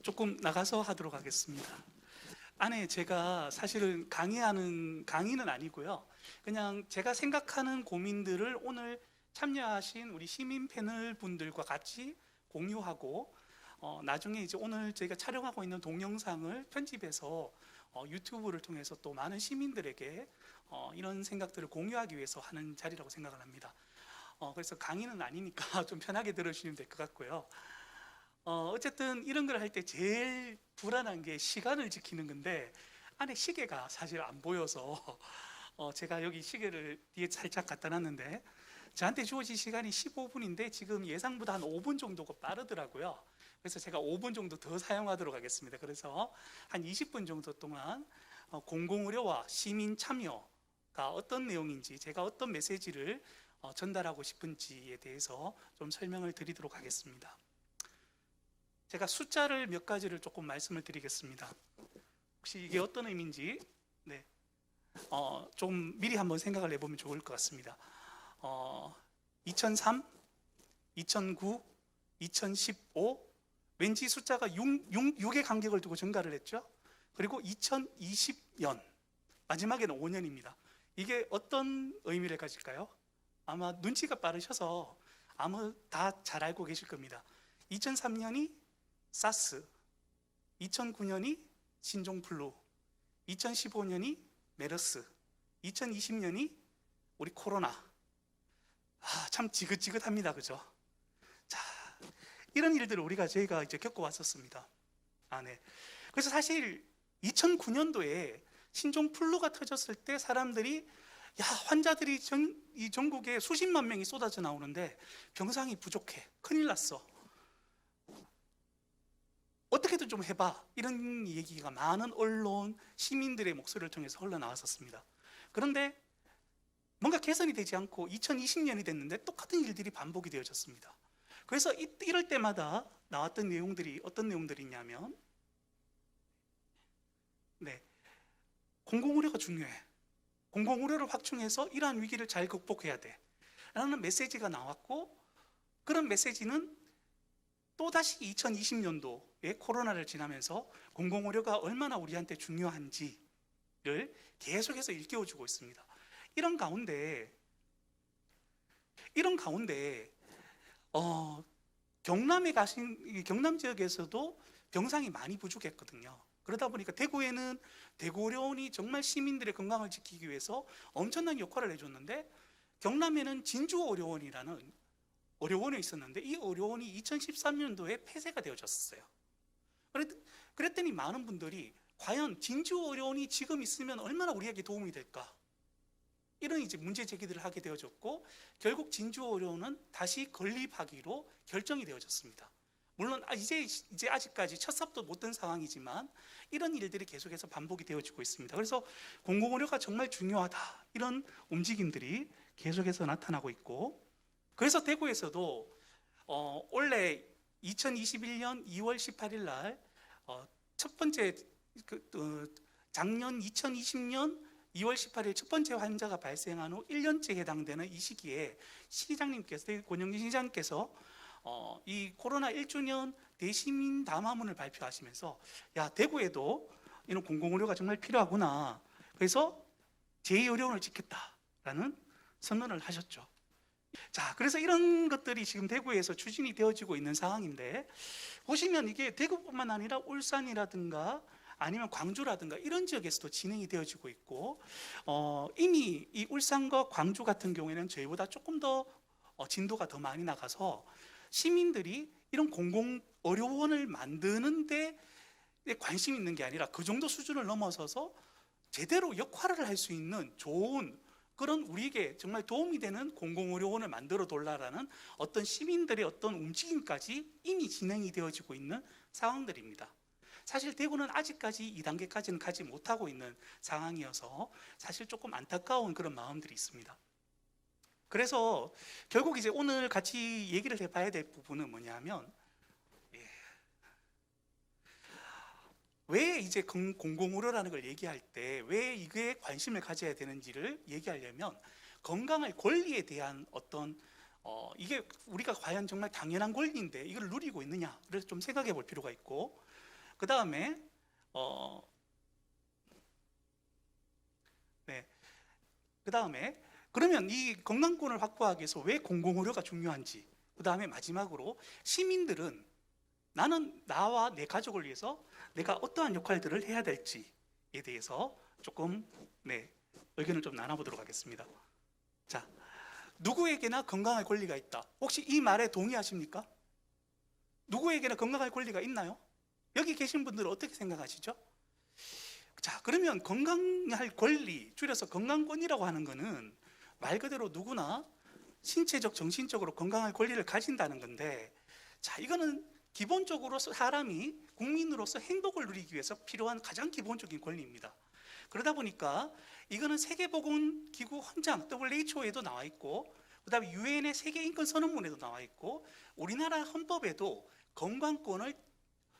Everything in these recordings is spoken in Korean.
조금 나가서 하도록 하겠습니다. 안에 제가 사실은 강의는 아니고요. 그냥 제가 생각하는 고민들을 오늘 참여하신 우리 시민 패널 분들과 같이 공유하고, 나중에 이제 오늘 저희가 촬영하고 있는 동영상을 편집해서 유튜브를 통해서 또 많은 시민들에게 이런 생각들을 공유하기 위해서 하는 자리라고 생각을 합니다. 그래서 강의는 아니니까 좀 편하게 들어주시면 될 것 같고요. 어쨌든 이런 걸 할 때 제일 불안한 게 시간을 지키는 건데, 안에 시계가 사실 안 보여서 제가 여기 시계를 뒤에 살짝 갖다 놨는데, 저한테 주어진 시간이 15분인데 지금 예상보다 한 5분 정도가 빠르더라고요. 그래서 제가 5분 정도 더 사용하도록 하겠습니다. 그래서 한 20분 정도 동안 공공의료와 시민 참여가 어떤 내용인지, 제가 어떤 메시지를 전달하고 싶은지에 대해서 좀 설명을 드리도록 하겠습니다. 제가 숫자를 몇 가지를 조금 말씀을 드리겠습니다. 혹시 이게 어떤 의미인지 좀 미리 한번 생각을 해보면 좋을 것 같습니다. 2003, 2009, 2015, 왠지 숫자가 6의 간격을 두고 증가를 했죠. 그리고 2020년, 마지막에는 5년입니다. 이게 어떤 의미를 가질까요? 아마 눈치가 빠르셔서 아마 다 잘 알고 계실 겁니다. 2003년이 사스, 2009년이 신종플루, 2015년이 메르스, 2020년이 우리 코로나. 참 지긋지긋합니다, 그죠? 자, 이런 일들을 저희가 이제 겪어왔었습니다. 네. 그래서 사실 2009년도에 신종플루가 터졌을 때 사람들이 환자들이 이 전국에 수십만 명이 쏟아져 나오는데 병상이 부족해, 큰일 났어, 어떻게든 좀 해봐, 이런 얘기가 많은 언론, 시민들의 목소리를 통해서 흘러나왔었습니다. 그런데 뭔가 개선이 되지 않고 2020년이 됐는데 똑같은 일들이 반복이 되어졌습니다. 그래서 이럴 때마다 나왔던 내용들이 어떤 내용들이냐면, 공공의료가 중요해, 공공의료를 확충해서 이러한 위기를 잘 극복해야 돼 라는 메시지가 나왔고, 그런 메시지는 또다시 2020년도에 코로나를 지나면서 공공의료가 얼마나 우리한테 중요한지를 계속해서 일깨워주고 있습니다. 이런 가운데 경남 지역에서도 병상이 많이 부족했거든요. 그러다 보니까 대구에는 대구의료원이 정말 시민들의 건강을 지키기 위해서 엄청난 역할을 해줬는데, 경남에는 진주의료원이라는 의료원이 있었는데 이 의료원이 2013년도에 폐쇄가 되어졌어요. 그랬더니 많은 분들이 과연 진주의료원이 지금 있으면 얼마나 우리에게 도움이 될까, 이런 이제 문제 제기들을 하게 되어졌고, 결국 진주의료원은 다시 건립하기로 결정이 되어졌습니다. 물론 이제 아직까지 첫 삽도 못 든 상황이지만 이런 일들이 계속해서 반복이 되어지고 있습니다. 그래서 공공의료가 정말 중요하다, 이런 움직임들이 계속해서 나타나고 있고, 그래서 대구에서도 원래 2021년 2월 18일 날 첫 번째 작년 2020년 2월 18일 첫 번째 환자가 발생한 후 1년째 해당되는 이 시기에 시장님께서, 권영진 시장님께서 이 코로나 1주년 대시민 담화문을 발표하시면서 대구에도 이런 공공의료가 정말 필요하구나, 그래서 제2의료원을 짓겠다라는 선언을 하셨죠. 자, 그래서 이런 것들이 지금 대구에서 추진이 되어지고 있는 상황인데, 보시면 이게 대구뿐만 아니라 울산이라든가 아니면 광주라든가 이런 지역에서도 진행이 되어지고 있고, 이미 이 울산과 광주 같은 경우에는 저희보다 조금 더 진도가 더 많이 나가서 시민들이 이런 공공의료원을 만드는 데 관심이 있는 게 아니라 그 정도 수준을 넘어서서 제대로 역할을 할 수 있는 좋은 그런 우리에게 정말 도움이 되는 공공의료원을 만들어 달라라는 어떤 시민들의 어떤 움직임까지 이미 진행이 되어지고 있는 상황들입니다. 사실 대구는 아직까지 이 단계까지는 가지 못하고 있는 상황이어서 사실 조금 안타까운 그런 마음들이 있습니다. 그래서 결국 이제 오늘 같이 얘기를 해봐야 될 부분은 뭐냐면, 왜 이제 공공의료라는 걸 얘기할 때 왜 이게 관심을 가져야 되는지를 얘기하려면, 건강의 권리에 대한 어떤 이게 우리가 과연 정말 당연한 권리인데 이걸 누리고 있느냐를 좀 생각해 볼 필요가 있고, 그 다음에 네, 그 다음에 그러면 이 건강권을 확보하기 위해서 왜 공공의료가 중요한지, 그 다음에 마지막으로 시민들은 나는 나와 내 가족을 위해서 내가 어떠한 역할들을 해야 될지에 대해서 조금 의견을 좀 나눠보도록 하겠습니다. 자, 누구에게나 건강할 권리가 있다. 혹시 이 말에 동의하십니까? 누구에게나 건강할 권리가 있나요? 여기 계신 분들은 어떻게 생각하시죠? 자, 그러면 건강할 권리, 줄여서 건강권이라고 하는 것은 말 그대로 누구나 신체적, 정신적으로 건강할 권리를 가진다는 건데, 자, 이거는 기본적으로 사람이 국민으로서 행복을 누리기 위해서 필요한 가장 기본적인 권리입니다. 그러다 보니까 이거는 세계보건기구 헌장 WHO에도 나와 있고, 그 다음에 유엔의 세계인권선언문에도 나와 있고, 우리나라 헌법에도 건강권을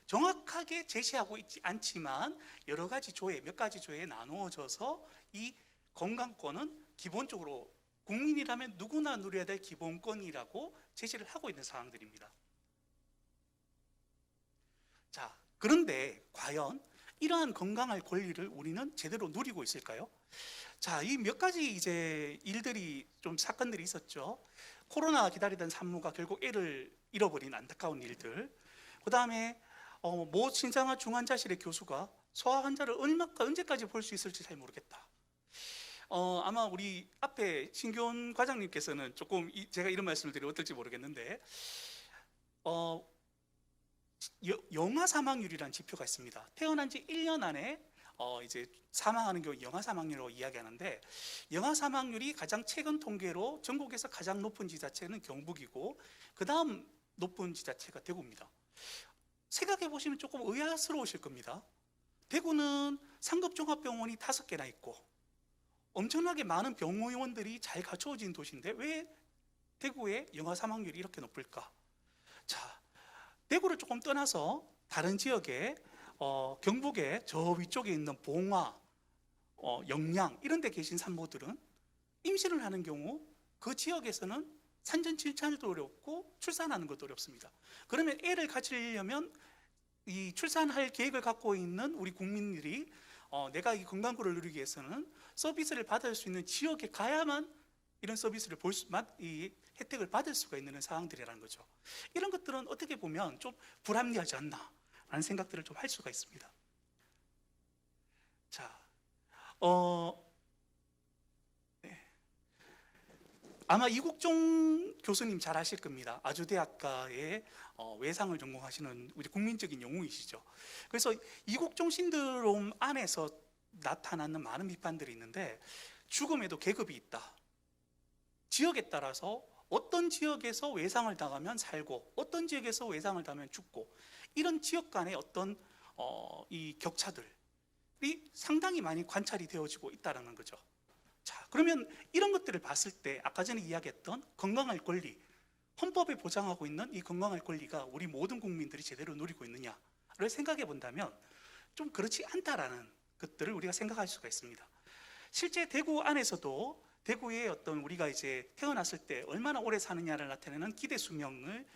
정확하게 제시하고 있지 않지만 여러 가지 조에, 몇 가지 조에 나누어져서 이 건강권은 기본적으로 국민이라면 누구나 누려야 될 기본권이라고 제시를 하고 있는 사항들입니다. 자, 그런데 과연 이러한 건강할 권리를 우리는 제대로 누리고 있을까요? 자, 이 몇 가지 이제 일들이 좀 사건들이 있었죠. 코로나 기다리던 산모가 결국 애를 잃어버린 안타까운 일들. 그 다음에 모 신장화 중환자실의 교수가 소아 환자를 언제까지 볼 수 있을지 잘 모르겠다. 아마 우리 앞에 신교원 과장님께서는 조금 제가 이런 말씀을 드리면 어떨지 모르겠는데, 영아 사망률이라는 지표가 있습니다. 태어난 지 1년 안에 이제 사망하는 경우 영아 사망률로 이야기하는데, 영아 사망률이 가장 최근 통계로 전국에서 가장 높은 지자체는 경북이고, 그 다음 높은 지자체가 대구입니다. 생각해 보시면 조금 의아스러우실 겁니다. 대구는 상급종합병원이 5개나 있고 엄청나게 많은 병원들이 잘 갖춰진 도시인데 왜 대구의 영아 사망률이 이렇게 높을까? 자, 대구를 조금 떠나서 다른 지역에 경북의 저 위쪽에 있는 봉화, 영양 이런 데 계신 산모들은 임신을 하는 경우 그 지역에서는 산전질환도 어렵고 출산하는 것도 어렵습니다. 그러면 애를 가지려면 이 출산할 계획을 갖고 있는 우리 국민들이 내가 이 건강권을 누리기 위해서는 서비스를 받을 수 있는 지역에 가야만 이런 서비스를 이 혜택을 받을 수가 있는 상황들이라는 거죠. 이런 것들은 어떻게 보면 좀 불합리하지 않나 라는 생각들을 좀 할 수가 있습니다. 자, 아마 이국종 교수님 잘 아실 겁니다. 아주대학가의 외상을 전공하시는 우리 국민적인 영웅이시죠. 그래서 이국종 신드롬 안에서 나타나는 많은 비판들이 있는데, 죽음에도 계급이 있다. 지역에 따라서 어떤 지역에서 외상을 당하면 살고 어떤 지역에서 외상을 당하면 죽고, 이런 지역 간의 어떤 이 격차들이 상당히 많이 관찰이 되어지고 있다는 거죠. 자, 그러면 이런 것들을 봤을 때 아까 전에 이야기했던 건강할 권리, 헌법에 보장하고 있는 이 건강할 권리가 우리 모든 국민들이 제대로 누리고 있느냐를 생각해 본다면 좀 그렇지 않다라는 것들을 우리가 생각할 수가 있습니다. 실제 대구 안에서도 대구의 어떤 우리가 이제 태어났을 때 얼마나 오래 사느냐를 나타내는 기대 수명을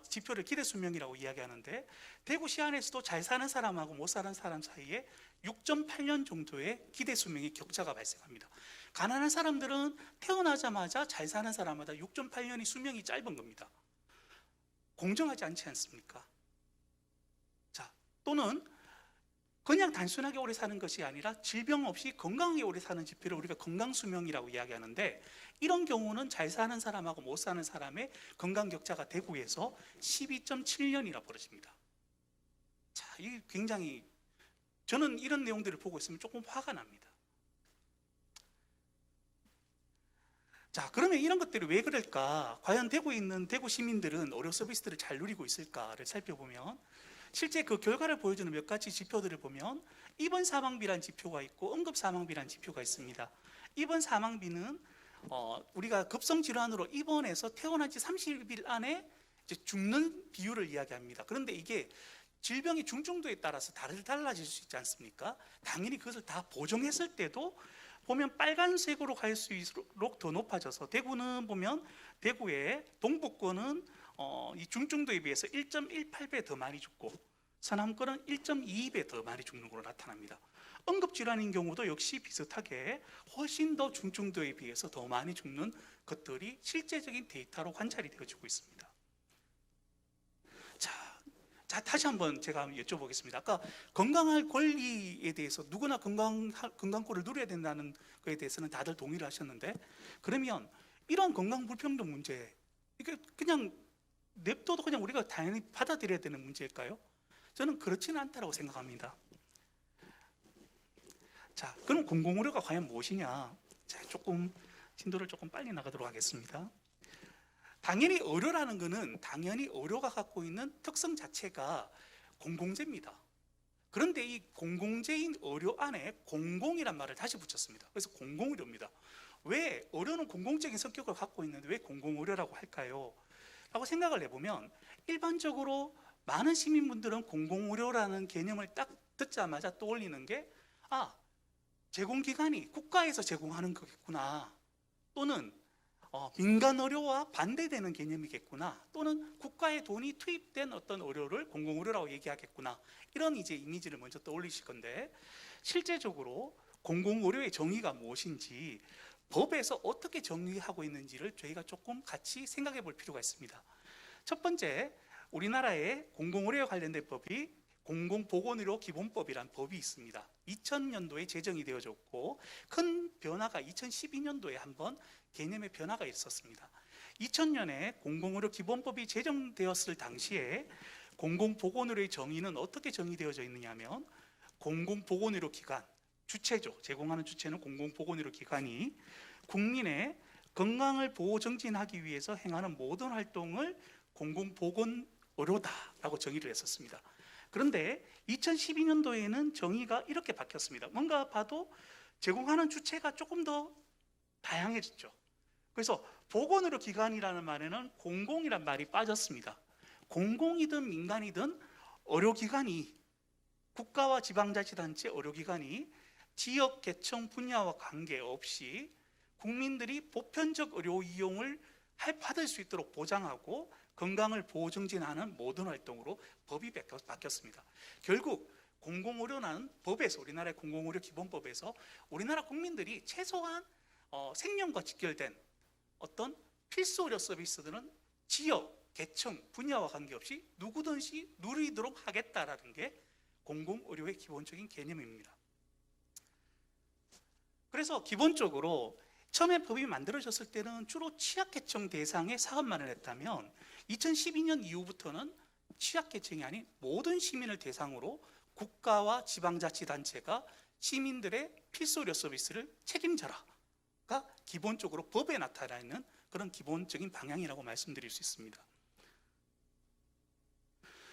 지표를 기대 수명이라고 이야기하는데, 대구시 안에서도 잘 사는 사람하고 못 사는 사람 사이에 6.8년 정도의 기대 수명의 격차가 발생합니다. 가난한 사람들은 태어나자마자 잘 사는 사람마다 6.8년이 수명이 짧은 겁니다. 공정하지 않지 않습니까? 자, 또는 그냥 단순하게 오래 사는 것이 아니라 질병 없이 건강하게 오래 사는 지표를 우리가 건강수명이라고 이야기하는데, 이런 경우는 잘 사는 사람하고 못 사는 사람의 건강 격차가 대구에서 12.7년이나 벌어집니다. 자, 이 굉장히, 저는 이런 내용들을 보고 있으면 조금 화가 납니다. 자, 그러면 이런 것들이 왜 그럴까? 과연 대구에 있는 대구 시민들은 의료 서비스들을 잘 누리고 있을까를 살펴보면, 실제 그 결과를 보여주는 몇 가지 지표들을 보면 입원 사망비라는 지표가 있고 응급 사망비라는 지표가 있습니다. 입원 사망비는 우리가 급성 질환으로 입원해서 태어난 지 30일 안에 이제 죽는 비율을 이야기합니다. 그런데 이게 질병의 중증도에 따라서 달라질 수 있지 않습니까? 당연히 그것을 다 보정했을 때도 보면 빨간색으로 갈 수 있도록 더 높아져서, 대구는 보면 대구의 동북권은 이 중증도에 비해서 1.18배 더 많이 죽고, 서남권은 1.22배 더 많이 죽는 걸로 나타납니다. 응급질환인 경우도 역시 비슷하게 훨씬 더 중증도에 비해서 더 많이 죽는 것들이 실제적인 데이터로 관찰이 되어지고 있습니다. 자, 다시 한번 제가 여쭤보겠습니다. 아까 건강할 권리에 대해서 누구나 건강권을 누려야 된다는 것에 대해서는 다들 동의를 하셨는데, 그러면 이런 건강 불평등 문제, 이게 그냥 냅둬도 그냥 우리가 당연히 받아들여야 되는 문제일까요? 저는 그렇지는 않다고 생각합니다. 자, 그럼 공공의료가 과연 무엇이냐? 자, 진도를 조금 빨리 나가도록 하겠습니다. 당연히 의료라는 것은 당연히 의료가 갖고 있는 특성 자체가 공공재입니다. 그런데 이 공공재인 의료 안에 공공이란 말을 다시 붙였습니다. 그래서 공공의료입니다. 왜 의료는 공공적인 성격을 갖고 있는데 왜 공공의료라고 할까요? 라고 생각을 해보면, 일반적으로 많은 시민분들은 공공의료라는 개념을 딱 듣자마자 떠올리는 게, 제공기관이 국가에서 제공하는 거겠구나, 또는 민간 의료와 반대되는 개념이겠구나, 또는 국가의 돈이 투입된 어떤 의료를 공공의료라고 얘기하겠구나, 이런 이제 이미지를 먼저 떠올리실 건데, 실제적으로 공공의료의 정의가 무엇인지, 법에서 어떻게 정의하고 있는지를 저희가 조금 같이 생각해 볼 필요가 있습니다. 첫 번째, 우리나라의 공공의료에 관련된 법이 공공보건의료 기본법이란 법이 있습니다. 2000년도에 제정이 되어졌고, 큰 변화가 2012년도에 한번 개념의 변화가 있었습니다. 2000년에 공공의료 기본법이 제정되었을 당시에 공공보건의료의 정의는 어떻게 정의되어져 있느냐 하면, 공공보건의료 기관, 주체죠. 제공하는 주체는 공공보건의료 기관이 국민의 건강을 보호 정진하기 위해서 행하는 모든 활동을 공공보건의료다라고 정의를 했었습니다. 그런데 2012년도에는 정의가 이렇게 바뀌었습니다. 뭔가 봐도 제공하는 주체가 조금 더 다양해졌죠. 그래서 보건의료 기관이라는 말에는 공공이란 말이 빠졌습니다. 공공이든 민간이든 의료기관이, 국가와 지방자치단체 의료기관이 지역, 계층, 분야와 관계없이 국민들이 보편적 의료 이용을 받을 수 있도록 보장하고 건강을 보호 정진하는 모든 활동으로 법이 바뀌었습니다. 결국 공공의료는 법에서, 우리나라의 공공의료 기본법에서 우리나라 국민들이 최소한 생명과 직결된 어떤 필수 의료 서비스들은 지역, 계층, 분야와 관계없이 누구든지 누리도록 하겠다라는 게 공공의료의 기본적인 개념입니다. 그래서 기본적으로 처음에 법이 만들어졌을 때는 주로 취약계층 대상의 사업만을 했다면, 2012년 이후부터는 취약계층이 아닌 모든 시민을 대상으로 국가와 지방자치단체가 시민들의 필수의료 서비스를 책임져라가 기본적으로 법에 나타나 있는 그런 기본적인 방향이라고 말씀드릴 수 있습니다.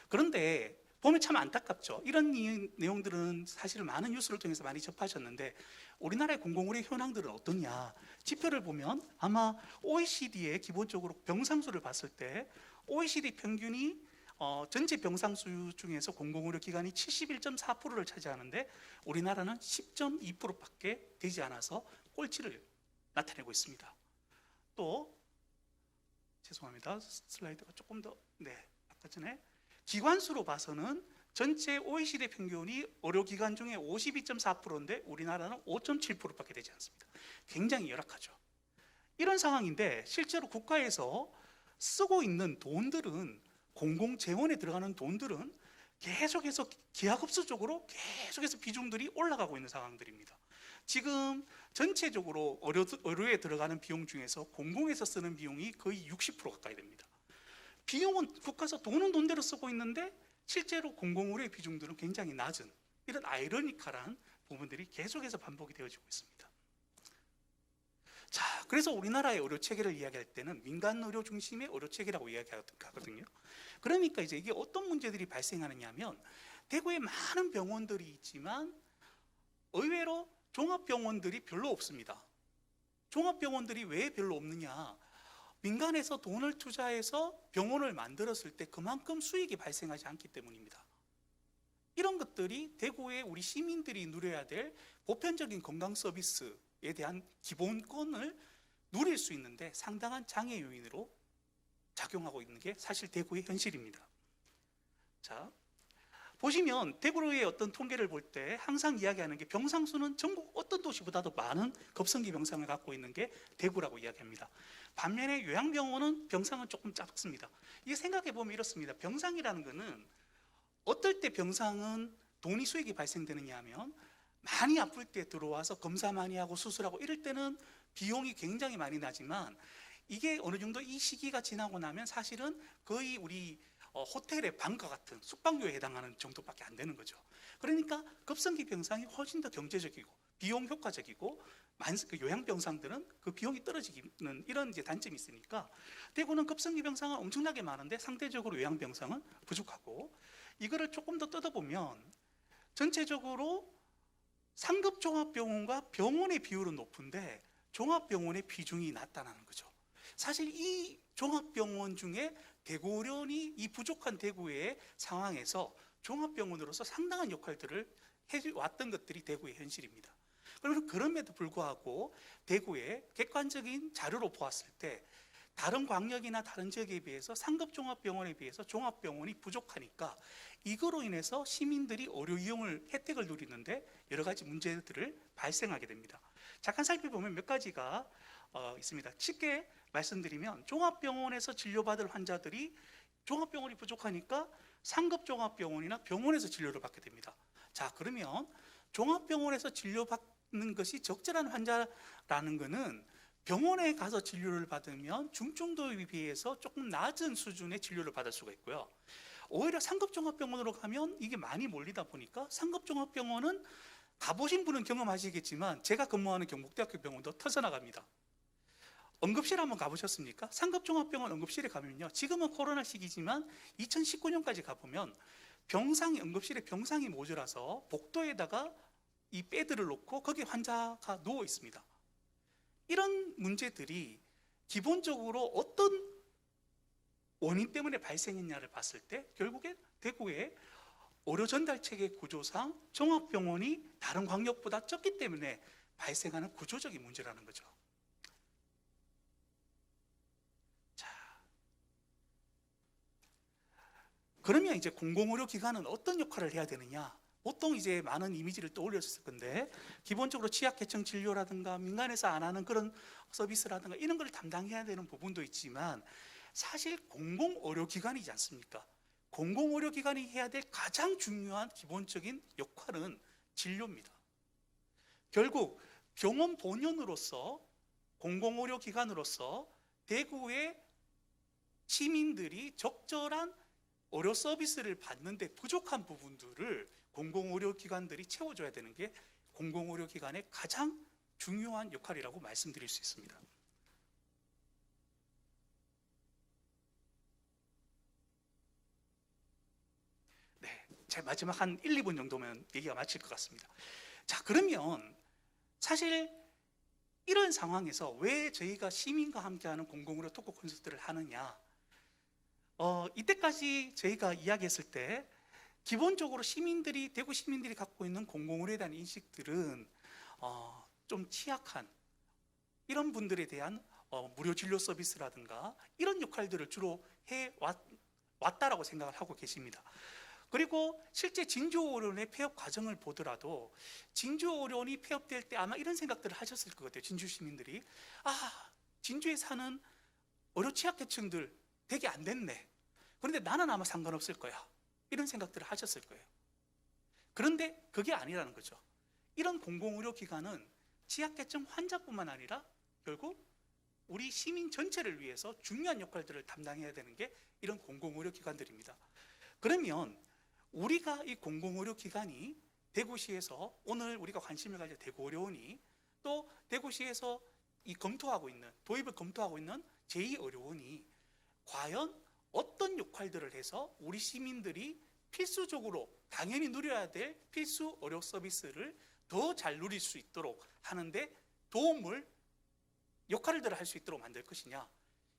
그런데 보면 참 안타깝죠. 이런 내용들은 사실 많은 뉴스를 통해서 많이 접하셨는데, 우리나라의 공공의료 현황들은 어떠냐? 지표를 보면 아마 OECD의 기본적으로 병상수를 봤을 때 OECD 평균이 전체 병상수 중에서 공공의료 기관이 71.4%를 차지하는데, 우리나라는 10.2%밖에 되지 않아서 꼴찌를 나타내고 있습니다. 또 죄송합니다. 슬라이드가 조금 더, 아까 전에 기관수로 봐서는 전체 OECD 평균이 의료기관 중에 52.4%인데 우리나라는 5.7%밖에 되지 않습니다. 굉장히 열악하죠. 이런 상황인데, 실제로 국가에서 쓰고 있는 돈들은, 공공재원에 들어가는 돈들은 계속해서 기하급수적으로 계속해서 비중들이 올라가고 있는 상황들입니다. 지금 전체적으로 의료에 들어가는 비용 중에서 공공에서 쓰는 비용이 거의 60% 가까이 됩니다. 비용은 국가에서 돈은 돈대로 쓰고 있는데 실제로 공공의료의 비중들은 굉장히 낮은, 이런 아이러니컬한 부분들이 계속해서 반복이 되어지고 있습니다. 자, 그래서 우리나라의 의료 체계를 이야기할 때는 민간 의료 중심의 의료 체계라고 이야기하거든요. 그러니까 이제 이게 어떤 문제들이 발생하느냐 하면, 대구에 많은 병원들이 있지만 의외로 종합병원들이 별로 없습니다. 종합병원들이 왜 별로 없느냐? 민간에서 돈을 투자해서 병원을 만들었을 때 그만큼 수익이 발생하지 않기 때문입니다. 이런 것들이 대구의 우리 시민들이 누려야 될 보편적인 건강 서비스에 대한 기본권을 누릴 수 있는데 상당한 장애 요인으로 작용하고 있는 게 사실 대구의 현실입니다. 자, 보시면 대구의 어떤 통계를 볼 때 항상 이야기하는 게 병상 수는 전국 어떤 도시보다도 많은 급성기 병상을 갖고 있는 게 대구라고 이야기합니다. 반면에 요양병원은 병상은 조금 작습니다. 이게 생각해 보면 이렇습니다. 병상이라는 거는 어떨 때 병상은 돈이 수익이 발생되느냐 하면 많이 아플 때 들어와서 검사 많이 하고 수술하고 이럴 때는 비용이 굉장히 많이 나지만 이게 어느 정도 이 시기가 지나고 나면 사실은 거의 우리 호텔의 방과 같은 숙박료에 해당하는 정도밖에 안 되는 거죠. 그러니까 급성기 병상이 훨씬 더 경제적이고 비용 효과적이고 요양병상들은 그 비용이 떨어지는 이런 이제 단점이 있으니까 대구는 급성기 병상은 엄청나게 많은데 상대적으로 요양병상은 부족하고, 이거를 조금 더 뜯어보면 전체적으로 상급 종합병원과 병원의 비율은 높은데 종합병원의 비중이 낮다는 거죠. 사실 이 종합병원 중에 대구의료원이 이 부족한 대구의 상황에서 종합병원으로서 상당한 역할들을 해왔던 것들이 대구의 현실입니다. 그럼에도 불구하고 대구의 객관적인 자료로 보았을 때 다른 광역이나 다른 지역에 비해서 상급 종합병원에 비해서 종합병원이 부족하니까 이거로 인해서 시민들이 의료 이용을 혜택을 누리는데 여러 가지 문제들을 발생하게 됩니다. 잠깐 살펴보면 몇 가지가 있습니다. 쉽게 말씀드리면 종합병원에서 진료받을 환자들이 종합병원이 부족하니까 상급 종합병원이나 병원에서 진료를 받게 됩니다. 자, 그러면 종합병원에서 진료받는 것이 적절한 환자라는 것은 병원에 가서 진료를 받으면 중증도에 비해서 조금 낮은 수준의 진료를 받을 수가 있고요. 오히려 상급종합병원으로 가면 이게 많이 몰리다 보니까 상급종합병원은 가보신 분은 경험하시겠지만 제가 근무하는 경북대학교 병원도 터져나갑니다. 응급실 한번 가보셨습니까? 상급종합병원 응급실에 가면요, 지금은 코로나 시기지만 2019년까지 가보면 응급실에 병상이 모자라서 복도에다가 이 베드를 놓고 거기 환자가 누워 있습니다. 이런 문제들이 기본적으로 어떤 원인 때문에 발생했냐를 봤을 때 결국에 대구의 의료 전달 체계 구조상 종합병원이 다른 광역보다 적기 때문에 발생하는 구조적인 문제라는 거죠. 자, 그러면 이제 공공의료기관은 어떤 역할을 해야 되느냐? 보통 이제 많은 이미지를 떠올렸을 건데 기본적으로 취약계층 진료라든가 민간에서 안 하는 그런 서비스라든가 이런 걸 담당해야 되는 부분도 있지만 사실 공공의료기관이지 않습니까? 공공의료기관이 해야 될 가장 중요한 기본적인 역할은 진료입니다. 결국 병원 본연으로서 공공의료기관으로서 대구의 시민들이 적절한 의료 서비스를 받는데 부족한 부분들을 공공의료기관들이 채워줘야 되는 게 공공의료기관의 가장 중요한 역할이라고 말씀드릴 수 있습니다. 네, 제 마지막 한 1, 2분 정도면 얘기가 마칠 것 같습니다. 자, 그러면 사실 이런 상황에서 왜 저희가 시민과 함께하는 공공의료 토크 콘서트를 하느냐? 이때까지 저희가 이야기했을 때 기본적으로 대구 시민들이 갖고 있는 공공의료에 대한 인식들은 좀 취약한 이런 분들에 대한 무료 진료 서비스라든가 이런 역할들을 주로 해왔다라고 생각을 하고 계십니다. 그리고 실제 진주의료원의 폐업 과정을 보더라도 진주의료원이 폐업될 때 아마 이런 생각들을 하셨을 것 같아요. 진주 시민들이 진주에 사는 의료 취약계층들 되게 안 됐네. 그런데 나는 아마 상관없을 거야. 이런 생각들을 하셨을 거예요. 그런데 그게 아니라는 거죠. 이런 공공의료기관은 취약계층 환자뿐만 아니라 결국 우리 시민 전체를 위해서 중요한 역할들을 담당해야 되는 게 이런 공공의료기관들입니다. 그러면 우리가 이 공공의료기관이 대구시에서 오늘 우리가 관심을 가질 대구의료원이 또 대구시에서 도입을 검토하고 있는 제2의료원이 과연 어떤 역할들을 해서 우리 시민들이 필수적으로 당연히 누려야 될 필수 의료 서비스를 더 잘 누릴 수 있도록 하는데 역할들을 할 수 있도록 만들 것이냐?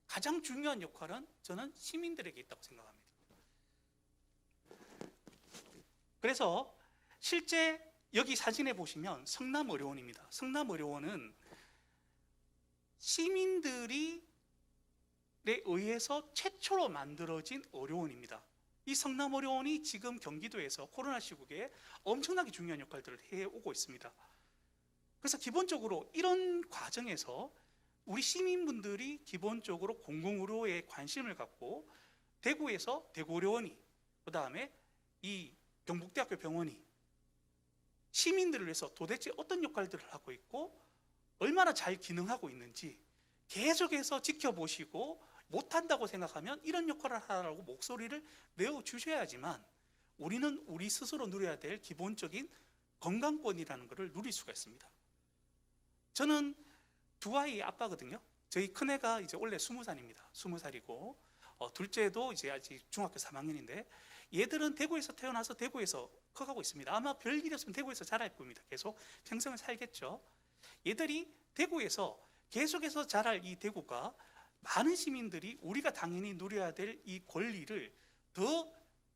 가장 중요한 역할은 저는 시민들에게 있다고 생각합니다. 그래서 실제 여기 사진에 보시면 성남의료원입니다. 성남의료원은 시민들이 의해서 최초로 만들어진 의료원입니다. 이 성남의료원이 지금 경기도에서 코로나 시국에 엄청나게 중요한 역할들을 해오고 있습니다. 그래서 기본적으로 이런 과정에서 우리 시민분들이 기본적으로 공공의료에 관심을 갖고 대구에서 대구의료원이, 그 다음에 이 경북대학교 병원이 시민들을 위해서 도대체 어떤 역할들을 하고 있고 얼마나 잘 기능하고 있는지 계속해서 지켜보시고 못한다고 생각하면 이런 역할을 하라고 목소리를 내어주셔야지만 우리는 우리 스스로 누려야 될 기본적인 건강권이라는 것을 누릴 수가 있습니다. 저는 두 아이 아빠거든요. 저희 큰애가 이제 원래 20살입니다. 20살이고 둘째도 이제 아직 중학교 3학년인데 얘들은 대구에서 태어나서 대구에서 커가고 있습니다. 아마 별일 없으면 대구에서 자랄 겁니다. 계속 평생을 살겠죠. 얘들이 대구에서 계속해서 자랄 이 대구가 많은 시민들이 우리가 당연히 누려야 될 이 권리를 더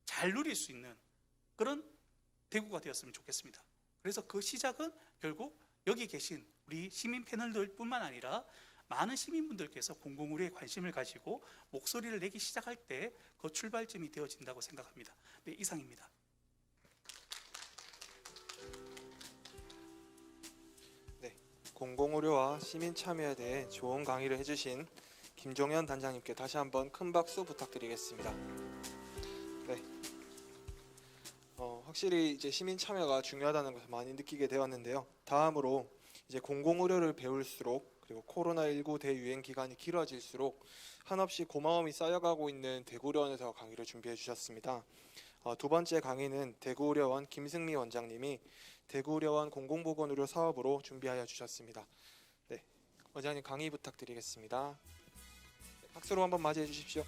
잘 누릴 수 있는 그런 대구가 되었으면 좋겠습니다. 그래서 그 시작은 결국 여기 계신 우리 시민 패널들 뿐만 아니라 많은 시민분들께서 공공의료에 관심을 가지고 목소리를 내기 시작할 때 그 출발점이 되어진다고 생각합니다. 네, 이상입니다. 네, 공공의료와 시민 참여에 대해 좋은 강의를 해주신 김종현 단장님께 다시 한번 큰 박수 부탁드리겠습니다. 네, 확실히 이제 시민 참여가 중요하다는 것을 많이 느끼게 되었는데요. 다음으로 이제 공공의료를 배울수록 그리고 코로나19 대유행 기간이 길어질수록 한없이 고마움이 쌓여가고 있는 대구의료원에서 강의를 준비해 주셨습니다. 두 번째 강의는 대구의료원 김승미 원장님이 대구의료원 공공보건의료 사업으로 준비하여 주셨습니다. 네, 원장님 강의 부탁드리겠습니다. 박수로 한번 맞이해 주십시오.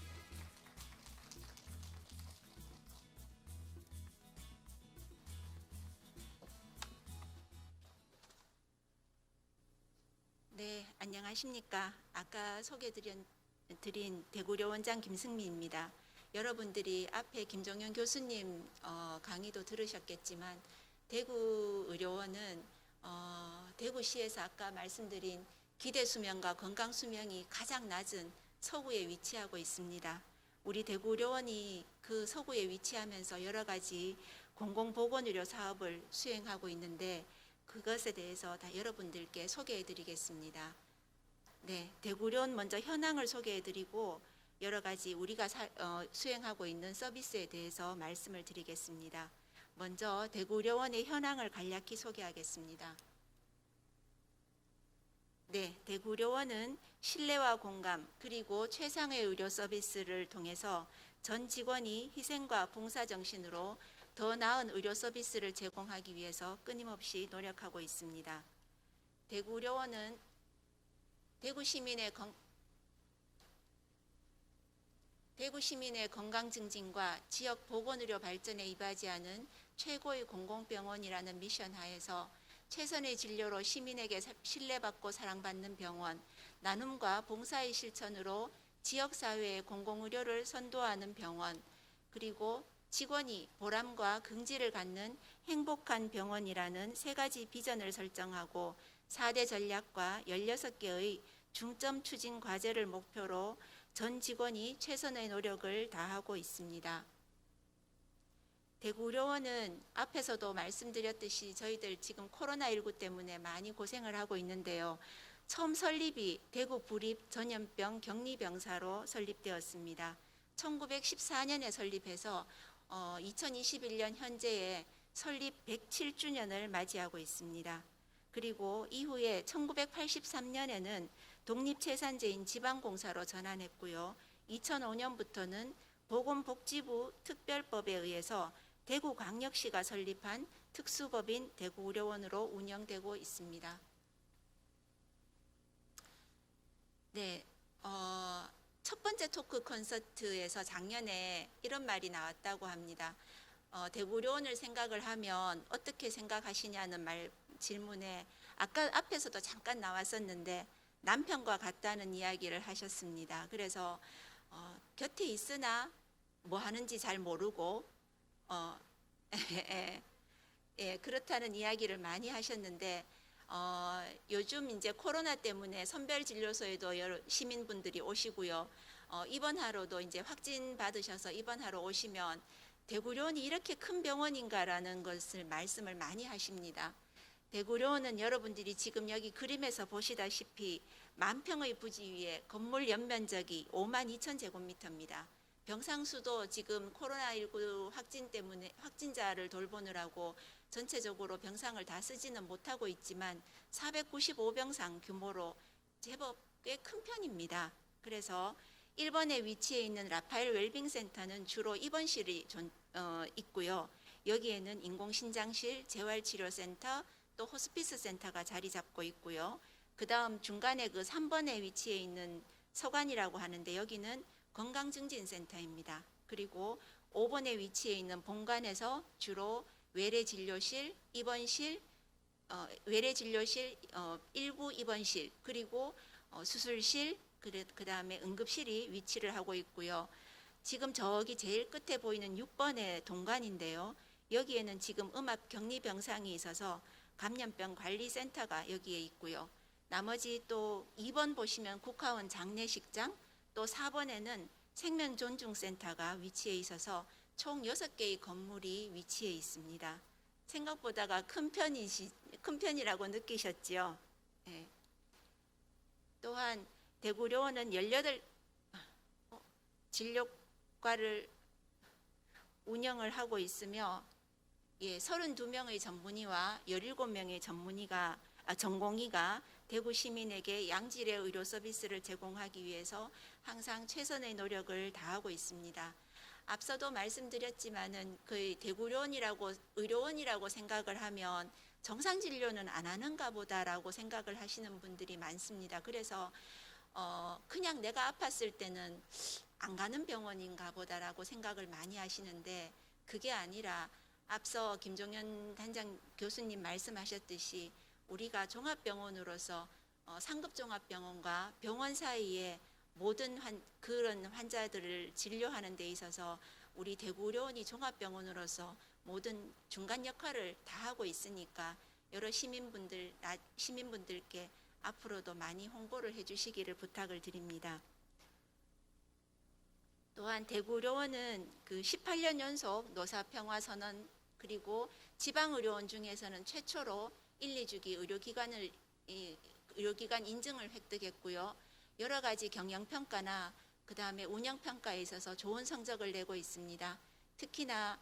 네, 안녕하십니까. 아까 소개드린 대구의료원장 김승미입니다. 여러분들이 앞에 김종현 교수님 강의도 들으셨겠지만 대구의료원은 대구시에서 아까 말씀드린 기대 수명과 건강 수명이 가장 낮은 서구에 위치하고 있습니다. 우리 대구의료원이 그 서구에 위치하면서 여러 가지 공공보건의료 사업을 수행하고 있는데 그것에 대해서 다 여러분들께 소개해 드리겠습니다. 네, 대구의료원 먼저 현황을 소개해 드리고 여러 가지 우리가 수행하고 있는 서비스에 대해서 말씀을 드리겠습니다. 먼저 대구의료원의 현황을 간략히 소개하겠습니다. 네, 대구의료원은 신뢰와 공감 그리고 최상의 의료 서비스를 통해서 전 직원이 희생과 봉사정신으로 더 나은 의료 서비스를 제공하기 위해서 끊임없이 노력하고 있습니다. 대구의료원은 대구 시민의 건강 증진과 지역 보건의료 발전에 이바지하는 최고의 공공병원이라는 미션 하에서 최선의 진료로 시민에게 신뢰받고 사랑받는 병원, 나눔과 봉사의 실천으로 지역사회의 공공의료를 선도하는 병원, 그리고 직원이 보람과 긍지를 갖는 행복한 병원이라는 세 가지 비전을 설정하고 4대 전략과 16개의 중점 추진 과제를 목표로 전 직원이 최선의 노력을 다하고 있습니다. 대구의료원은 앞에서도 말씀드렸듯이 저희들 지금 코로나19 때문에 많이 고생을 하고 있는데요. 처음 설립이 대구 부립 전염병 격리병사로 설립되었습니다. 1914년에 설립해서 2021년 현재에 설립 107주년을 맞이하고 있습니다. 그리고 이후에 1983년에는 독립체산제인 지방공사로 전환했고요. 2005년부터는 보건복지부 특별법에 의해서 대구광역시가 설립한 특수법인 대구의료원으로 운영되고 있습니다. 네, 첫 번째 토크 콘서트에서 작년에 이런 말이 나왔다고 합니다. 대구의료원을 생각을 하면 어떻게 생각하시냐는 질문에 아까 앞에서도 잠깐 나왔었는데 남편과 같다는 이야기를 하셨습니다. 그래서 곁에 있으나 뭐 하는지 잘 모르고 그렇다는 이야기를 많이 하셨는데 요즘 이제 코로나 때문에 선별진료소에도 여러 시민분들이 오시고요. 입원하러도 이제 확진 받으셔서 입원하러 오시면 대구료원이 이렇게 큰 병원인가라는 것을 말씀을 많이 하십니다. 대구료원은 여러분들이 지금 여기 그림에서 보시다시피 만평의 부지 위에 건물 연면적이 52,000제곱미터입니다. 병상수도 지금 코로나19 확진 때문에 확진자를 돌보느라고 전체적으로 병상을 다 쓰지는 못하고 있지만 495병상 규모로 제법 꽤 큰 편입니다. 그래서 1번에 위치해 있는 라파엘 웰빙센터는 주로 입원실이 있고요. 여기에는 인공신장실, 재활치료센터, 또 호스피스 센터가 자리 잡고 있고요. 그 다음 중간에 그 3번에 위치해 있는 서관이라고 하는데 여기는 건강증진센터입니다. 그리고 5번에 위치해 있는 본관에서 주로 외래진료실, 입원실, 외래진료실 1구 입원실, 그리고 수술실, 그 다음에 응급실이 위치를 하고 있고요. 지금 저기 제일 끝에 보이는 6번의 동관인데요. 여기에는 지금 음압 격리 병상이 있어서 감염병 관리센터가 여기에 있고요. 나머지 또 2번 보시면 국화원 장례식장, 또 4번에는 생명존중센터가 위치해 있어서 총 6개의 건물이 위치해 있습니다. 생각보다가 큰 편이라고 느끼셨지요? 네. 또한 대구료원은 18 진료과를 운영을 하고 있으며 32명의 전문의와 17명의 전공의가 대구 시민에게 양질의 의료 서비스를 제공하기 위해서 항상 최선의 노력을 다하고 있습니다. 앞서도 말씀드렸지만은 그 대구료원이라고 의료원이라고 생각을 하면 정상 진료는 안 하는가 보다라고 생각을 하시는 분들이 많습니다. 그래서 그냥 내가 아팠을 때는 안 가는 병원인가 보다라고 생각을 많이 하시는데 그게 아니라 앞서 김종현 단장 교수님 말씀하셨듯이 우리가 종합병원으로서 상급종합병원과 병원 사이에 모든 그런 환자들을 진료하는 데 있어서 우리 대구의료원이 종합병원으로서 모든 중간 역할을 다 하고 있으니까 여러 시민분들께 앞으로도 많이 홍보를 해주시기를 부탁을 드립니다. 또한 대구의료원은 그 18년 연속 노사평화선언 그리고 지방의료원 중에서는 최초로 1, 2주기 의료기관 인증을 획득했고요. 여러 가지 경영평가나 그 다음에 운영평가에 있어서 좋은 성적을 내고 있습니다. 특히나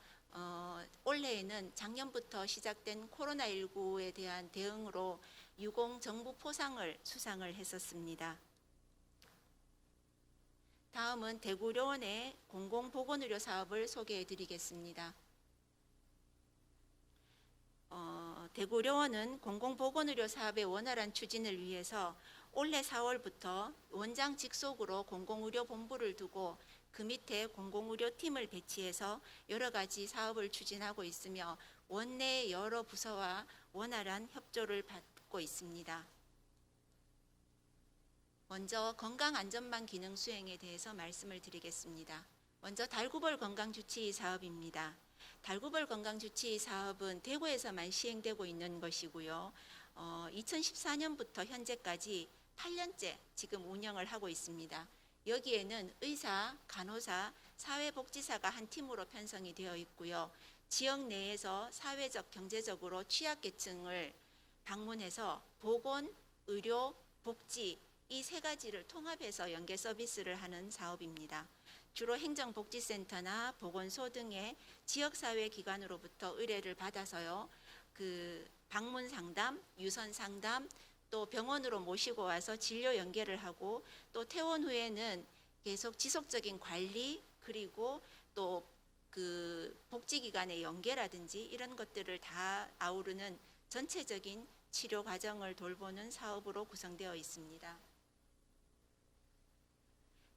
올해에는 작년부터 시작된 코로나19에 대한 대응으로 유공 정부 포상을 수상을 했었습니다. 다음은 대구의료원의 공공보건의료 사업을 소개해 드리겠습니다. 대구의료원은 공공보건의료 사업의 원활한 추진을 위해서 올해 4월부터 원장 직속으로 공공의료본부를 두고 그 밑에 공공의료팀을 배치해서 여러 가지 사업을 추진하고 있으며 원내 여러 부서와 원활한 협조를 받고 있습니다. 먼저 건강안전망 기능 수행에 대해서 말씀을 드리겠습니다. 먼저 달구벌 건강주치의 사업입니다. 달구벌 건강주치의 사업은 대구에서만 시행되고 있는 것이고요. 2014년부터 현재까지 8년째 지금 운영을 하고 있습니다. 여기에는 의사, 간호사, 사회복지사가 한 팀으로 편성이 되어 있고요. 지역 내에서 사회적, 경제적으로 취약계층을 방문해서 보건, 의료, 복지 이 세 가지를 통합해서 연계 서비스를 하는 사업입니다. 주로 행정복지센터나 보건소 등의 지역사회기관으로부터 의뢰를 받아서요. 그 방문 상담, 유선 상담, 또 병원으로 모시고 와서 진료 연계를 하고 또 퇴원 후에는 계속 지속적인 관리 그리고 또 그 복지기관의 연계라든지 이런 것들을 다 아우르는 전체적인 치료 과정을 돌보는 사업으로 구성되어 있습니다.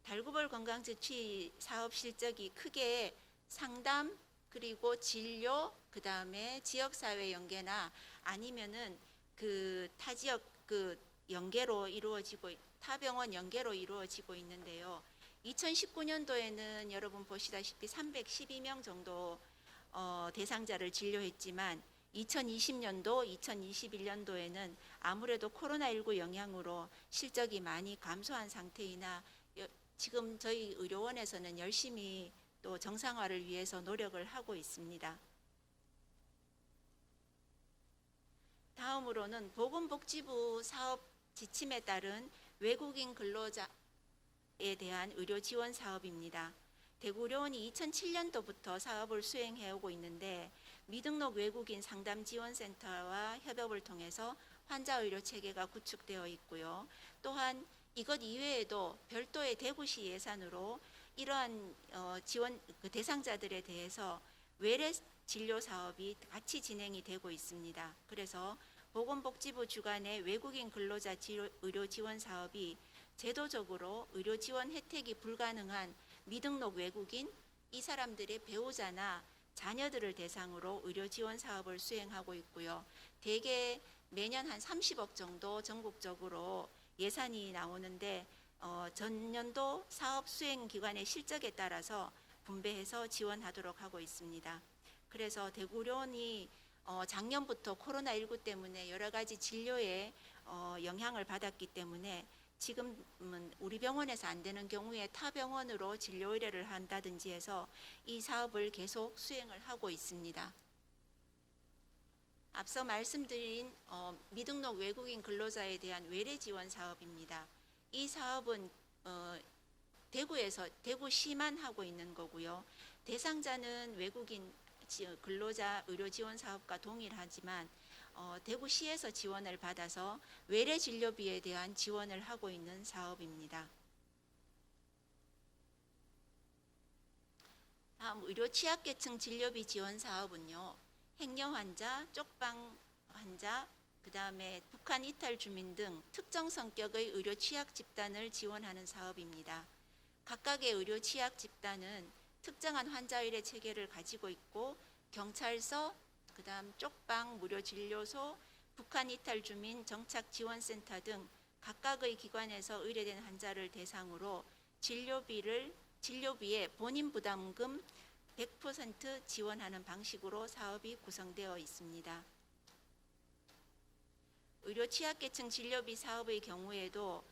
달구벌 건강주치의 사업 실적이 크게 상담 그리고 진료 그 다음에 지역사회 연계나 아니면은 그 타지역 그 연계로 이루어지고 타병원 연계로 이루어지고 있는데요. 2019년도에는 여러분 보시다시피 312명 정도 대상자를 진료했지만 2020년도, 2021년도에는 아무래도 코로나19 영향으로 실적이 많이 감소한 상태이나 지금 저희 의료원에서는 열심히 또 정상화를 위해서 노력을 하고 있습니다. 다음으로는 보건복지부 사업 지침에 따른 외국인 근로자에 대한 의료 지원 사업입니다. 대구의료원이 2007년도부터 사업을 수행해 오고 있는데 미등록 외국인 상담지원센터와 협업을 통해서 환자의료 체계가 구축되어 있고요. 또한 이것 이외에도 별도의 대구시 예산으로 이러한 지원 대상자들에 대해서 외래 진료 사업이 같이 진행이 되고 있습니다. 그래서 보건복지부 주관의 외국인 근로자 의료 지원 사업이 제도적으로 의료 지원 혜택이 불가능한 미등록 외국인, 이 사람들의 배우자나 자녀들을 대상으로 의료 지원 사업을 수행하고 있고요. 대개 매년 한 30억 정도 전국적으로 예산이 나오는데 전년도 사업 수행 기관의 실적에 따라서 분배해서 지원하도록 하고 있습니다. 그래서 대구의료원이 작년부터 코로나19 때문에 여러 가지 진료에 영향을 받았기 때문에 지금은 우리 병원에서 안 되는 경우에 타 병원으로 진료 의뢰를 한다든지 해서 이 사업을 계속 수행을 하고 있습니다. 앞서 말씀드린 미등록 외국인 근로자에 대한 외래 지원 사업입니다. 이 사업은 대구시만 하고 있는 거고요. 대상자는 외국인 근로자 의료 지원 사업과 동일하지만 대구시에서 지원을 받아서 외래 진료비에 대한 지원을 하고 있는 사업입니다. 다음 의료 취약계층 진료비 지원 사업은요. 행여 환자, 쪽방 환자, 그 다음에 북한 이탈 주민 등 특정 성격의 의료 취약 집단을 지원하는 사업입니다. 각각의 의료 취약 집단은 특정한 환자 의뢰 체계를 가지고 있고 경찰서, 그 다음 쪽방 무료 진료소, 북한 이탈 주민 정착 지원센터 등 각각의 기관에서 의뢰된 환자를 대상으로 진료비에 본인 부담금 100% 지원하는 방식으로 사업이 구성되어 있습니다. 의료 취약계층 진료비 사업의 경우에도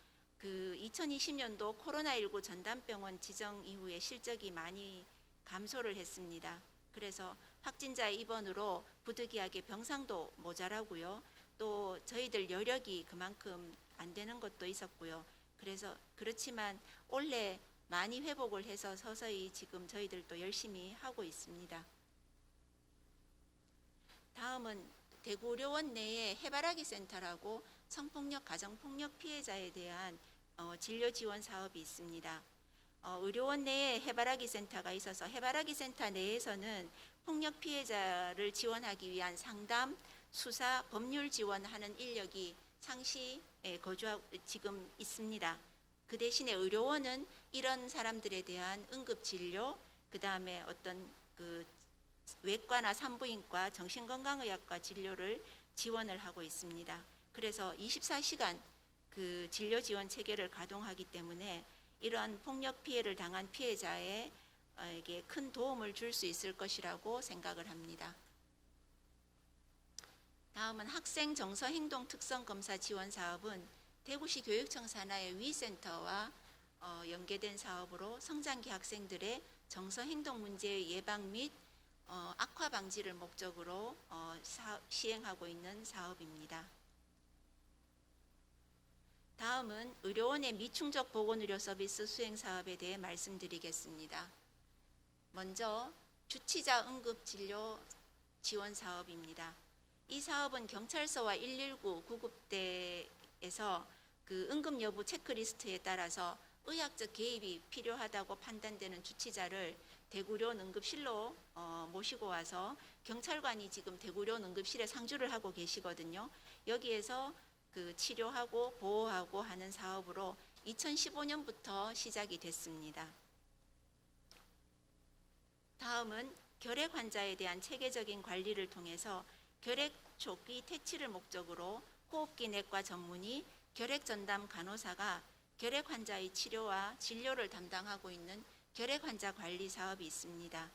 2020년도 코로나19 전담병원 지정 이후에 실적이 많이 감소를 했습니다. 그래서 확진자의 입원으로 부득이하게 병상도 모자라고요. 또 저희들 여력이 그만큼 안 되는 것도 있었고요. 그렇지만 올해 많이 회복을 해서 서서히 지금 저희들도 열심히 하고 있습니다. 다음은 대구의료원 내에 해바라기 센터라고 성폭력, 가정폭력 피해자에 대한 진료 지원 사업이 있습니다. 의료원 내에 해바라기 센터가 있어서 해바라기 센터 내에서는 폭력 피해자를 지원하기 위한 상담, 수사, 법률 지원하는 인력이 상시에 지금 있습니다. 그 대신에 의료원은 이런 사람들에 대한 응급진료, 그 다음에 어떤 외과나 산부인과, 정신건강의학과 진료를 지원을 하고 있습니다. 그래서 24시간 진료 지원 체계를 가동하기 때문에 이러한 폭력 피해를 당한 피해자에게 큰 도움을 줄 수 있을 것이라고 생각을 합니다. 다음은 학생 정서 행동 특성 검사 지원 사업은 대구시 교육청 산하의 위센터와 연계된 사업으로 성장기 학생들의 정서 행동 문제의 예방 및 악화 방지를 목적으로 시행하고 있는 사업입니다. 다음은 의료원의 미충족 보건의료 서비스 수행 사업에 대해 말씀드리겠습니다. 먼저 주치자 응급진료 지원 사업입니다. 이 사업은 경찰서와 119 구급대에서 응급 여부 체크리스트에 따라서 의학적 개입이 필요하다고 판단되는 주치자를 대구의료원 응급실로 모시고 와서 경찰관이 지금 대구의료원 응급실에 상주를 하고 계시거든요. 여기에서 치료하고 보호하고 하는 사업으로 2015년부터 시작이 됐습니다. 다음은 결핵 환자에 대한 체계적인 관리를 통해서 결핵 조기 퇴치를 목적으로 호흡기 내과 전문의, 결핵 전담 간호사가 결핵 환자의 치료와 진료를 담당하고 있는 결핵 환자 관리 사업이 있습니다.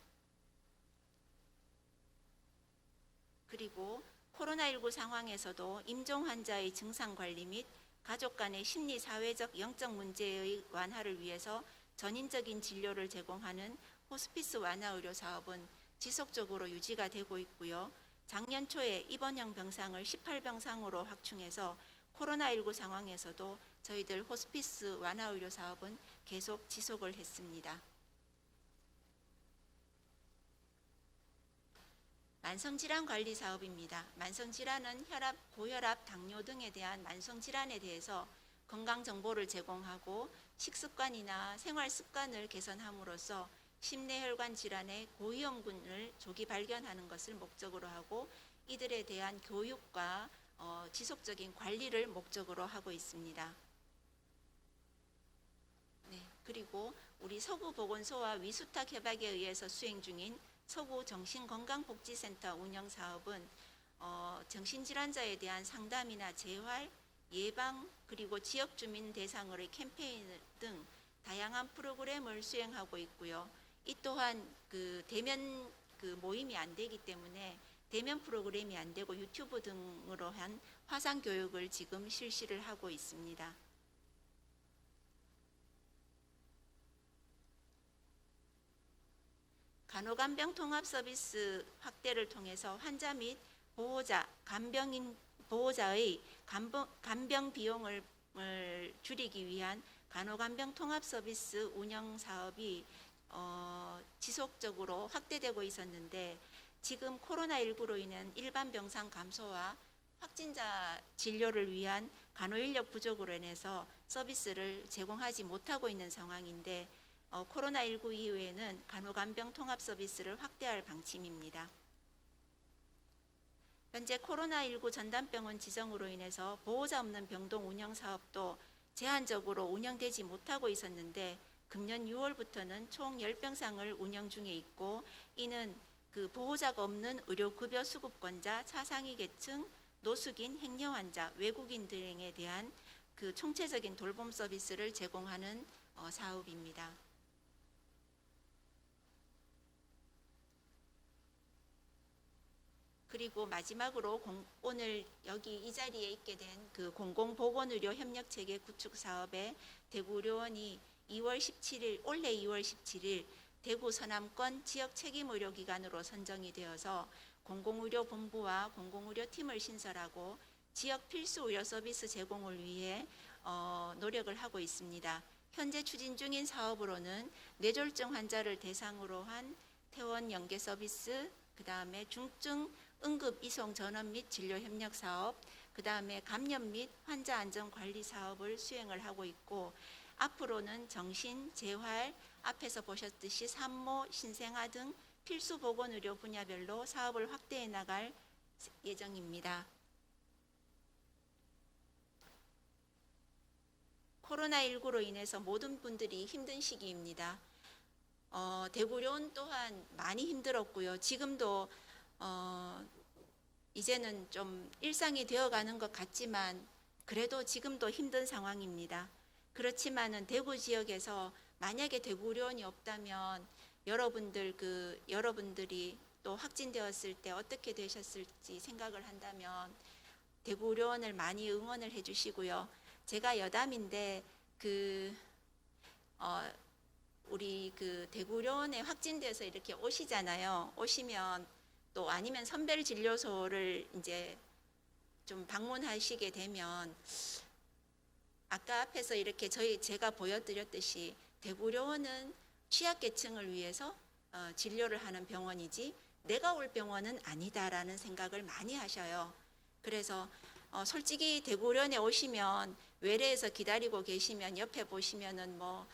그리고 코로나19 상황에서도 임종 환자의 증상 관리 및 가족 간의 심리, 사회적, 영적 문제의 완화를 위해서 전인적인 진료를 제공하는 호스피스 완화 의료 사업은 지속적으로 유지가 되고 있고요. 작년 초에 입원형 병상을 18병상으로 확충해서 코로나19 상황에서도 저희들 호스피스 완화 의료 사업은 계속 지속을 했습니다. 만성질환 관리 사업입니다. 만성질환은 혈압, 고혈압, 당뇨 등에 대한 만성질환에 대해서 건강 정보를 제공하고 식습관이나 생활 습관을 개선함으로써 심내혈관 질환의 고위험군을 조기 발견하는 것을 목적으로 하고 이들에 대한 교육과 지속적인 관리를 목적으로 하고 있습니다. 네, 그리고 우리 서구보건소와 위수탁 협약에 의해서 수행 중인 서구 정신건강복지센터 운영 사업은 정신질환자에 대한 상담이나 재활, 예방, 그리고 지역 주민 대상으로의 캠페인 등 다양한 프로그램을 수행하고 있고요. 이 또한 그 대면 그 모임이 안 되기 때문에 대면 프로그램이 안 되고 유튜브 등으로 한 화상 교육을 지금 실시를 하고 있습니다. 간호간병 통합 서비스 확대를 통해서 환자 및 보호자, 보호자의 간병 비용을 줄이기 위한 간호간병 통합 서비스 운영 사업이 지속적으로 확대되고 있었는데 지금 코로나19로 인한 일반 병상 감소와 확진자 진료를 위한 간호인력 부족으로 인해서 서비스를 제공하지 못하고 있는 상황인데 코로나19 이후에는 간호간병 통합 서비스를 확대할 방침입니다. 현재 코로나19 전담병원 지정으로 인해서 보호자 없는 병동 운영 사업도 제한적으로 운영되지 못하고 있었는데 금년 6월부터는 총 10병상을 운영 중에 있고 이는 그 보호자가 없는 의료급여 수급권자, 차상위 계층, 노숙인, 행여 환자, 외국인 등에 대한 그 총체적인 돌봄 서비스를 제공하는 사업입니다. 그리고 마지막으로 오늘 여기 이 자리에 있게 된 그 공공보건의료 협력체계 구축 사업에 대구의료원이 올해 2월 17일 대구 서남권 지역 책임의료기관으로 선정이 되어서 공공의료본부와 공공의료팀을 신설하고 지역 필수 의료 서비스 제공을 위해 노력을 하고 있습니다. 현재 추진 중인 사업으로는 뇌졸중 환자를 대상으로 한 퇴원 연계 서비스, 그 다음에 중증 응급 이송 전원 및 진료 협력 사업, 그 다음에 감염 및 환자 안전 관리 사업을 수행을 하고 있고 앞으로는 정신, 재활, 앞에서 보셨듯이 산모, 신생아 등 필수 보건의료 분야별로 사업을 확대해 나갈 예정입니다. 코로나19로 인해서 모든 분들이 힘든 시기입니다. 대구의료원 또한 많이 힘들었고요. 지금도 이제는 좀 일상이 되어가는 것 같지만 그래도 지금도 힘든 상황입니다. 그렇지만은 대구 지역에서 만약에 대구의료원이 없다면 여러분들이 또 확진되었을 때 어떻게 되셨을지 생각을 한다면 대구의료원을 많이 응원을 해주시고요. 제가 여담인데 우리 그 대구의료원에 확진돼서 이렇게 오시잖아요. 오시면 또 아니면 선별진료소를 이제 좀 방문하시게 되면 아까 앞에서 이렇게 제가 보여드렸듯이 대구의료원은 취약계층을 위해서 진료를 하는 병원이지 내가 올 병원은 아니다라는 생각을 많이 하셔요. 그래서 솔직히 대구의료원에 오시면 외래에서 기다리고 계시면 옆에 보시면은 뭐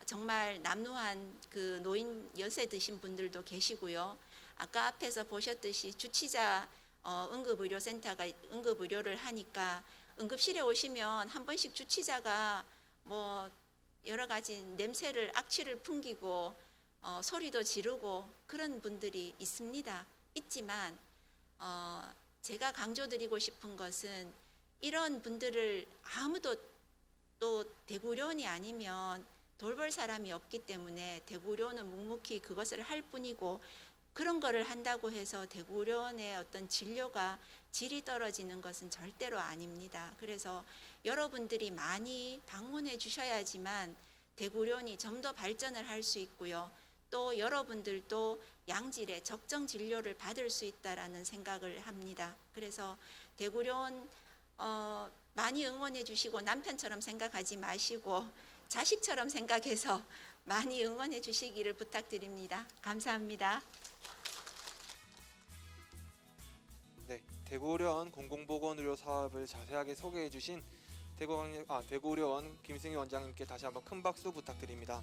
정말 남루한 그 노인 연세 드신 분들도 계시고요. 아까 앞에서 보셨듯이 주치자 응급의료센터가 응급의료를 하니까 응급실에 오시면 한 번씩 주치자가 뭐 여러 가지 냄새를 악취를 풍기고 소리도 지르고 그런 분들이 있지만 제가 강조드리고 싶은 것은 이런 분들을 아무도 또 대구의료원이 아니면 돌볼 사람이 없기 때문에 대구의료원은 묵묵히 그것을 할 뿐이고 그런 거를 한다고 해서 대구의료원의 어떤 진료가 질이 떨어지는 것은 절대로 아닙니다. 그래서 여러분들이 많이 방문해 주셔야지만 대구련이 좀 더 발전을 할 수 있고요. 또 여러분들도 양질의 적정 진료를 받을 수 있다라는 생각을 합니다. 그래서 대구련 많이 응원해 주시고 남편처럼 생각하지 마시고 자식처럼 생각해서 많이 응원해 주시기를 부탁드립니다. 감사합니다. 네, 대구련 공공보건의료 사업을 자세하게 소개해 주신 대구의료원 김승희 원장님께 다시 한번 큰 박수 부탁드립니다.